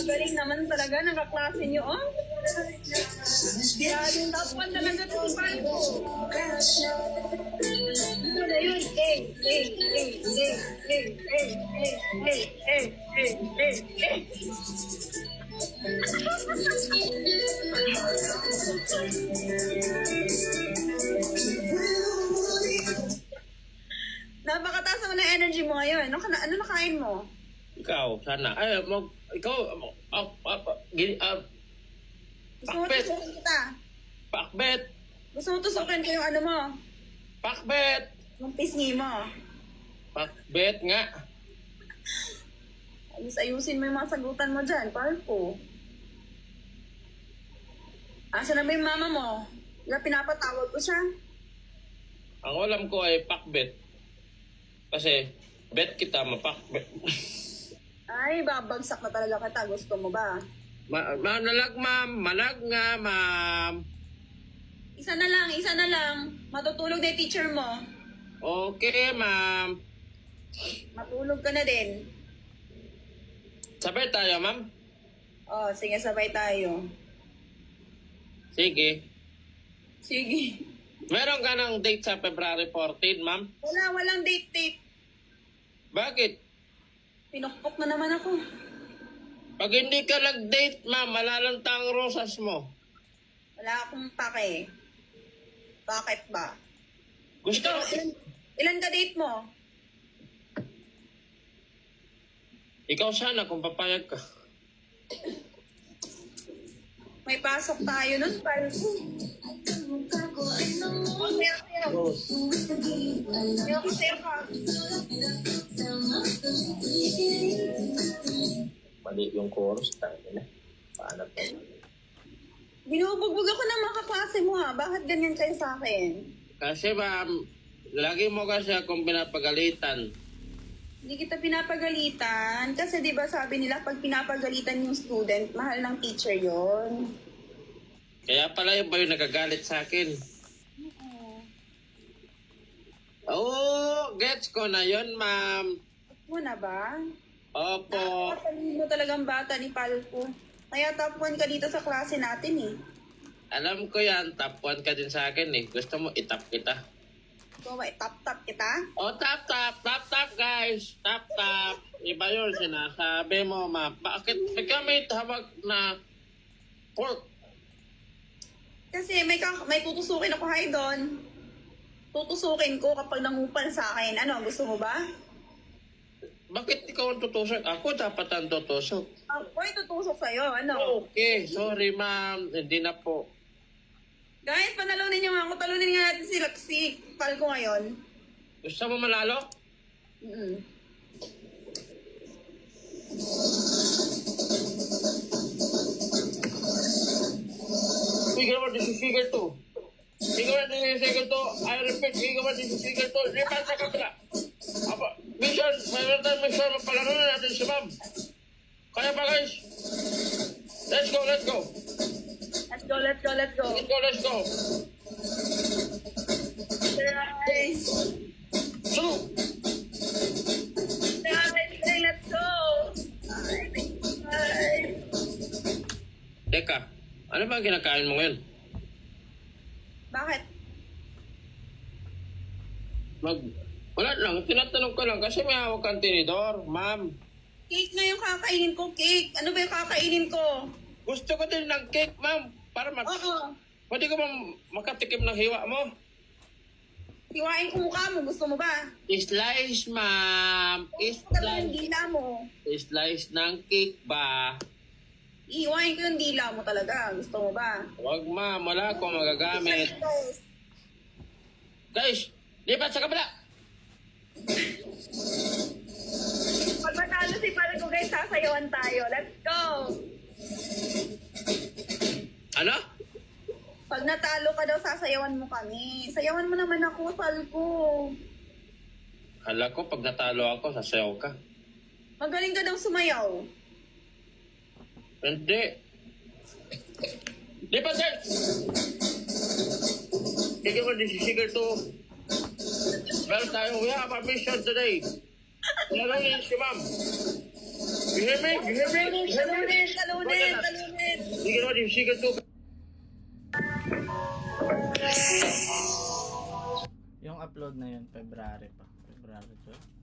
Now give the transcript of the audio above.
Magaling naman talaga, nakaklase niyo, oh. Yan, top 1 talaga ito si Palco. Ito na yun, Napakataas mo na energy mo ngayon. Ano nakain mo? Ikaw, sana. Ay, ikaw, Gusto mo pakbet. tusukin kita? Pakbet. Gusto mo tusukin ko yung ano mo? Pakbet. Yung pisngi mo? Pakbet nga. Ayusin mo yung mga sagutan mo dyan, Palco. Asa na ba yung mama mo? Diba pinapatawag ko siya? Ang alam ko ay pakbet. Kasi, bet kita mapakbet. Ay, babagsak na talaga kita. Gusto mo ba? Manalag, ma'am. Malag nga, ma'am. Isa na lang. Matutulog na yung teacher mo. Okay, ma'am. Matulog ka na din. Sabay tayo, ma'am. Oh, sige, sabay tayo. Sige. Sige. Meron ka ng date sa February 14, ma'am? Walang date. Bakit? Pinukpok na naman ako. Pag hindi ka nag-date, ma'am, malalanta ang rosas mo. Wala akong pake. Bakit ba? Gusto Ikaw, ilan ka date mo? Ikaw sana kung papayag ka. May pasok tayo nun, Palco. Sayo ka. Mali yung chorus, tayo na. Paano pa? Binubugbog ako ng mga kaklase mo ha. Bakit ganyan kayo sa akin? Kasi ma'am, lagi mo kasi akong pinapagalitan. Hindi kita pinapagalitan. Kasi di ba sabi nila pag pinapagalitan yung student, mahal ng teacher yon. Kaya pala yung ba yung nagagalit sa akin? Oo, gets ko na yun, ma'am. Mo na ba? Opo. Napakatalino talagang bata ni Palco. Kaya top 1 ka dito sa klase natin eh. Alam ko yan, top 1 ka din sa akin eh. Gusto mo itap kita. So, top kita? Oh, tap, guys. Tap. Iba yun sinasabi mo, ma'am. Bakit may tawag na pork? Kasi may tutusukin ako hay doon. Tutusukin ko kapag nangupal sa akin. Ano, gusto mo ba? Bakit ikaw ang tutusok? Ako dapat ang tutusok. Ako ay tutusok sa'yo. Ano? Okay, sorry ma'am. Hindi na po. Guys, panalunin niyo nga ako. Talunin nga natin si Palco ngayon. Gusto mo malalo? Figure mo, this is figure 2. Figure mo, this is figure 2. I repeat, figure mo, this is figure 2. Lipat sa kabila. Mission, mayroon tayong mission. Palarunin natin si ma'am. Kaya ba guys? Let's go. Let's go. Guys. So, Let's go. teka, ano ba ang kinakain mo ngayon? Bakit? Wala lang, tinatanong ko lang kasi may hawak kang tinidor, ma'am. Cake nga yung kakainin ko, cake. Ano ba yung kakainin ko? Gusto ko din ng cake, ma'am. Para Oo. pwede ko bang makatikim ng hiwa mo? Hiwain ko mukha mo. Gusto mo ba? Slice, ma'am. Gusto mo yung dila mo. Slice ng cake ba? Ihiwain ko yung dila mo talaga. Gusto mo ba? Huwag, ma'am. Wala akong magagamit. Guys, lipat sa kabila. Pag matalo si Palco guys, sasayawan tayo. Let's go! Ano? Pag natalo ka daw, sasayawan mo kami. Sayawan mo naman ako, Palco. Kala ko pag natalo ako, sasayaw ka. Magaling ka daw sumayaw. Hindi. Lipat, sir! Sige mo, disisigal to. Meron tayo, we have a mission today. Lalangin si ma'am. We Himig! Talunin! Talunin! Hindi ka naman yung secret to. Yung upload na yun, February pa. February 12.